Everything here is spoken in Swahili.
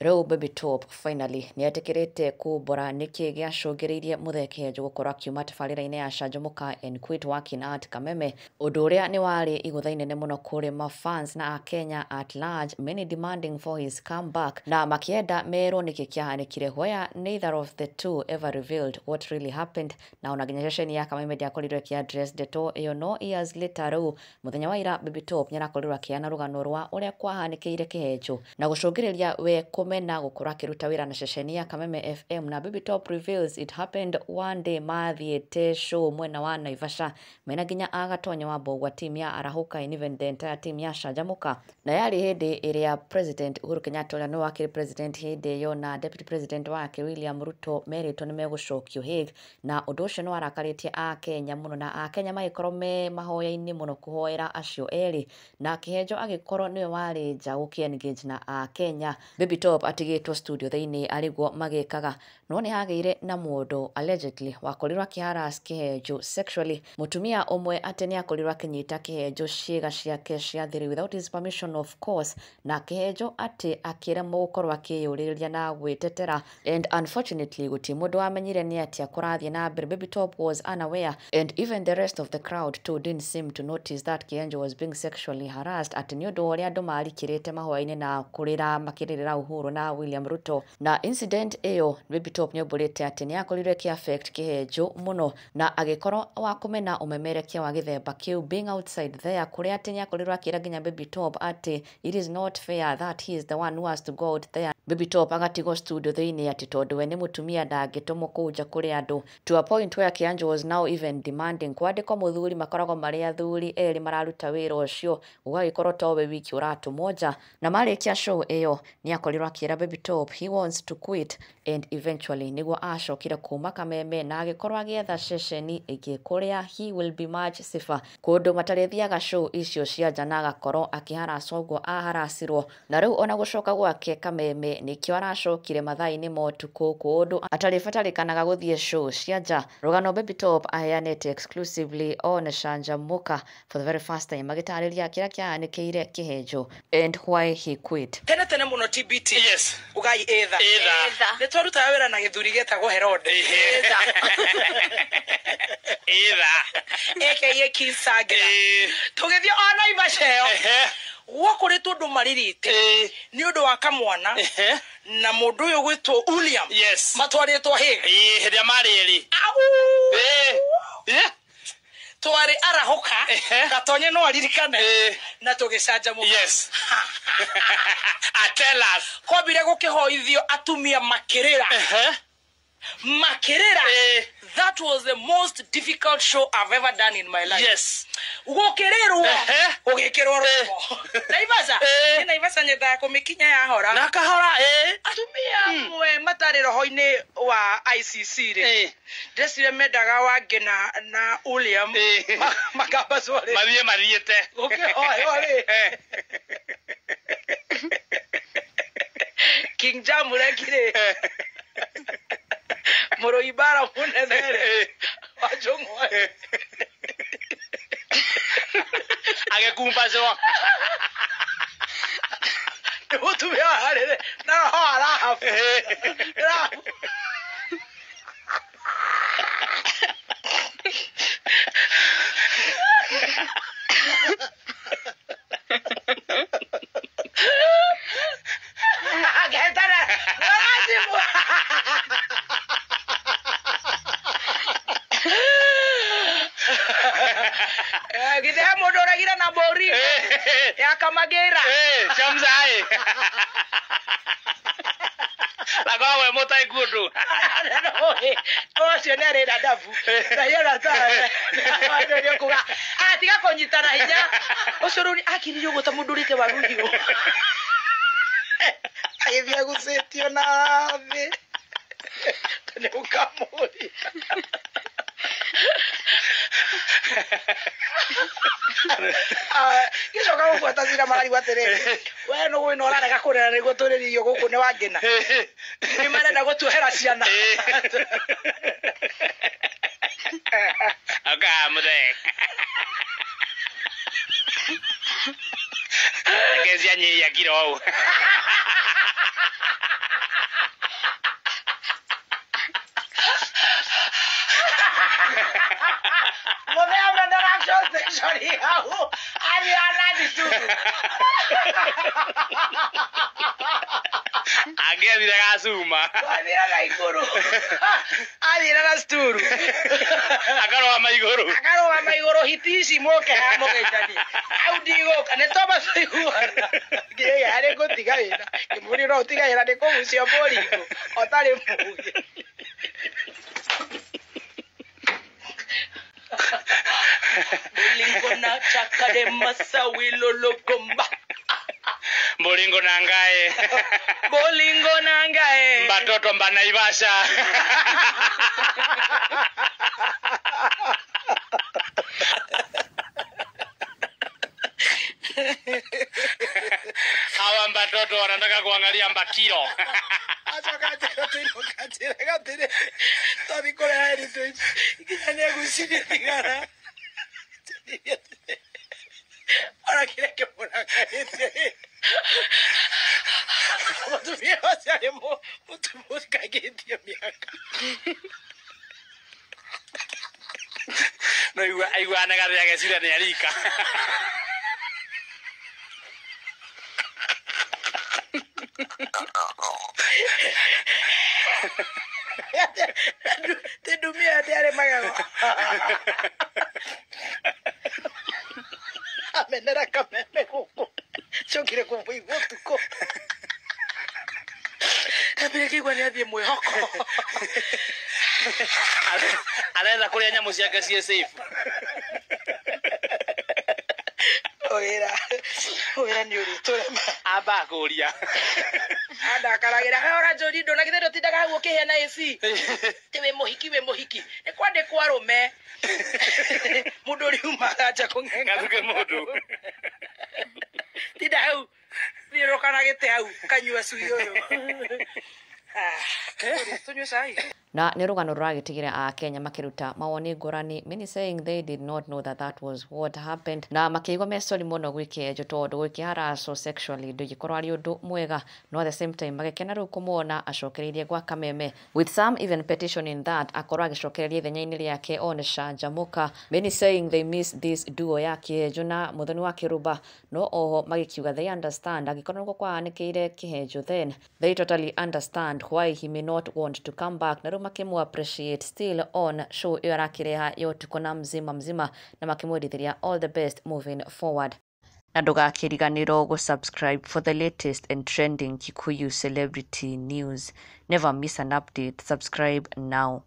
Rĩu Baby Top finally nĩetĩkĩrĩte kumbũra nĩkĩ gĩacũngĩrĩirie Muthee gũkorwo akiuma tabarĩra-inĩ ya Canjamũka and Quit Working at Kameme, ũndũ ũrĩa nĩ warĩ igũtha inene mũno kũrĩ mafans na Akenya at large, many demanding for his comeback na makĩenda merwo nĩkĩ kĩahanĩkire, where neither of the two ever revealed what really happened, na ona nginya ceceni ya Kameme ndĩakorirwo ĩkĩaddress ndeto ĩyo. No years later rĩu mũthenya wa ira Baby Top nĩarakorirwo akĩheana rũgano rwa ũrĩa kwahanĩkĩire kĩhenjo na gũcũngĩrĩria we kũmena gũkorwo akĩruta wĩra na ceceni ya Kameme FM. Na Baby Top reveals it happened one day mathiĩte show mwena wa Naivasha mena nginya agatonya wa Mbogwa team ya Arahuka and even the entire team ya Canjamũka, na yarĩ hĩndĩ ĩrĩa President Uhuru Kenyatta ũrĩa nĩ wakĩrĩ president hĩndĩ ĩyo na deputy president wake William Ruto merĩtwo nĩ megũcokio Hague, na ũndũ ũcio nĩ warakarĩtie Akenya mũno, na Akenya magĩkorwo me mahoya-inĩ mũno kũhoera acio erĩ, na kĩhenjo agĩkorwo nĩwe warĩ nja gũkĩ-engage na Akenya. Baby Top atigĩtwo studio thĩinĩ arĩguo magĩkaga, no nĩ hagĩire na mũndũ allegedly wakorirwo akĩharass kĩhenjo sexually. Mũtumia ũmwe atĩ nĩ akorirwo akĩnyita kĩhenjo ciĩga ciake cia thiri without his permission of course, na kĩhenjo atĩ akĩremwo gũkorwo akĩyũrĩrĩria na gwĩtetera, and unfortunately gũtirĩ mũndũ wamenyire nĩ atĩa kũrathiĩ na mbere. Baby Top was unaware and even the rest of the crowd too didn't seem to notice that Kĩhenjo was being sexually harassed, atĩ nĩ ũndũ ũrĩa andũ marikĩrĩte mahoya-inĩ na kũrĩra makĩrĩrĩra Uhuru na William Ruto. Na incident ĩyo Baby Top nĩombũrĩte atĩ nĩ akorirwo ĩkĩ-affect Kĩhenjo mũno na agĩkorwo wa kũmena ũmemerekia wa gĩthemba kĩu, being outside there, kũrĩa atĩ nĩ akorirwo akĩra nginya Baby Top atĩ it is not fair that he is the one who has to go out there. Baby Top agatigwo studio thĩinĩ atĩ tondũ we nĩ mũtumia ndangĩtũmwo kũu nja kũrĩ andũ, to a point where Kĩhenjo was now even demanding kwandĩkwo mũthuri makoragwo marĩ athuri erĩ mararuta wĩra ũcio, ũgagĩkorwo to we wiki ũratũmwo nja. Na marĩkia show ĩyo nĩ akorirwo akĩra Baby Top he wants to quit, and eventually nĩguo acokire kuma Kameme na agĩkorwo agĩetha ceceni ĩngĩ kũrĩa he will be much safer, kũndũ matarĩthiaga show icio cia nja na agakorwo akĩharacwo ũguo aharacirwo. Na rĩu ona gũcoka gwake Kameme nĩkĩo aracokire mathaa-inĩ ma ũtukũ, kũndũ atarĩbatarĩkanaga gũthiĩ show cia nja. Rũgano Baby Top aheanĩte exclusively on Canjamũka for the very first time, agĩtarĩria kĩrĩa kĩahanĩkĩire Kĩhenjo and why he quit. Tene mũno TBT. Yes. Ugai etha. Nĩ twarutaga wĩra na gĩthuri gĩtagwo Herode. Etha. Aka Kisagira. Tũgĩthiĩ o Naivasha ĩyo. Gwakoretwo andũ marirĩte nĩ ũndũ wa kamwana na mũndũ ũyũ gwĩtwo William. Yes. Matwarĩtwo Hague. Hĩndĩ marĩ erĩ. Twarĩ Arahuka gatonye no aririkane na tũgĩcanjamũka. Yes. Tell us. Kwambire gũkĩhoithio atumia makĩrĩra. Makĩrĩra. That was the most difficult show I've ever done in my life. Yes. Gũkĩrĩrwo ũgĩkĩrwo roho. Naivasha. Naivasha nyendaga kũmĩkinya ya hora. Na kahora atumia mwe matarĩ roho-inĩ wa ICC rĩ. Ndecire mendaga Wangena na William makambacwo rĩ. Mathiĩte. Gũkĩhoywo rĩ. King Jamũreki rĩ. Mũrũibara mũnene rĩ. Wajong'wa. Agĩkumbacwo. Nĩ mũtumia harĩ rĩ. Na ho arahabu. Githea mũndũ ũragira na mbũri ya Kamagira. Chamzai. Lagawe mũtai kundu. Ũcio nĩ arĩra ndabu. Na yona ta. Nĩ kuga. Tiga kũnyitana hinya. Ũcũrũ akiririo gũta mũndũ ũrĩte wa rũhiũ. Agĩthiĩ gũcĩtio na thĩ. Nĩ ũkamũri. Gĩcoka gũbuata cira mararigwo atĩrĩrĩ, we nĩ wĩna ũrarega kũrera nĩguo tũrĩrio gũkũ nĩ Wangena. Nĩ marenda gũtuohera ciana. Muthee. Ngezi anyi ya kiro. sorry hau aliana Sturu Agethire gacuma athira na iguru athira na Sturu akarũgama igũrũ hiti ici moke ha mũgeithani au ndigũka nĩ toma tũiguana ngĩya harĩ gũtiga wĩra kĩmũri no ũtiga wĩra nĩ kũgucia Bolingo ũtarĩ mũge Bolingo na Chakadema Sawilo Logomba Bolingo nangae Bolingo nangae Batoto Mbanaivasha hawa mbatoto wanataka kuangalia Mbakiro acha katire tabi kole heritage ikijania kusini tigara ahora quiere que ponga gente watu vya wasemo mtu música que tiene miaka no iguanaga de que sira ni arika te dumia te are magago amenera kameme huko sio kile kuvuivo tuko kabla kigwa ni athie mwihoko anaweza kulia nyamu ciake cie safe oira ni uri turema amba kuria andakaragira ora jodi ndona githero tindaga hau ukihena AC tiwe muhiki ni kwande kwa rume mundu riuma acha kungenga ngaruke mundu tinda hau thirokana gite hau kanyua cui uyu tunywe cai na nä rå gano rå ragätigä a Kenya makäruta mawoni ngårani, many saying they did not know that was what happened, na makäigua me sorry må no gwä kä enjå tondå gwä kä haraco sexually ndå ingäkorwo arä å ndå mwega, no at the same time magäkena rä u kå mwona acokereirie gwa Kameme, with some even petitioning that akorwo agäcokereria ithenya-inä rĩake one canjamũka, many saying they miss this duo ya Kĩenjũ na Mũthoni wa Kĩrũmba, no oho magĩkiuga they understand angĩkorwo nĩguo kwahanĩkĩire Kĩenjũ, then they totally understand why he may not want to come back, na rĩu makimu appreciate still on show iyo arakireha yo tukona mzima na makimwendithĩria all the best moving forward. Na ndũgakĩriganĩrwo gũ-subscribe for the latest and trending Kikuyu celebrity news. Never miss an update. Subscribe now.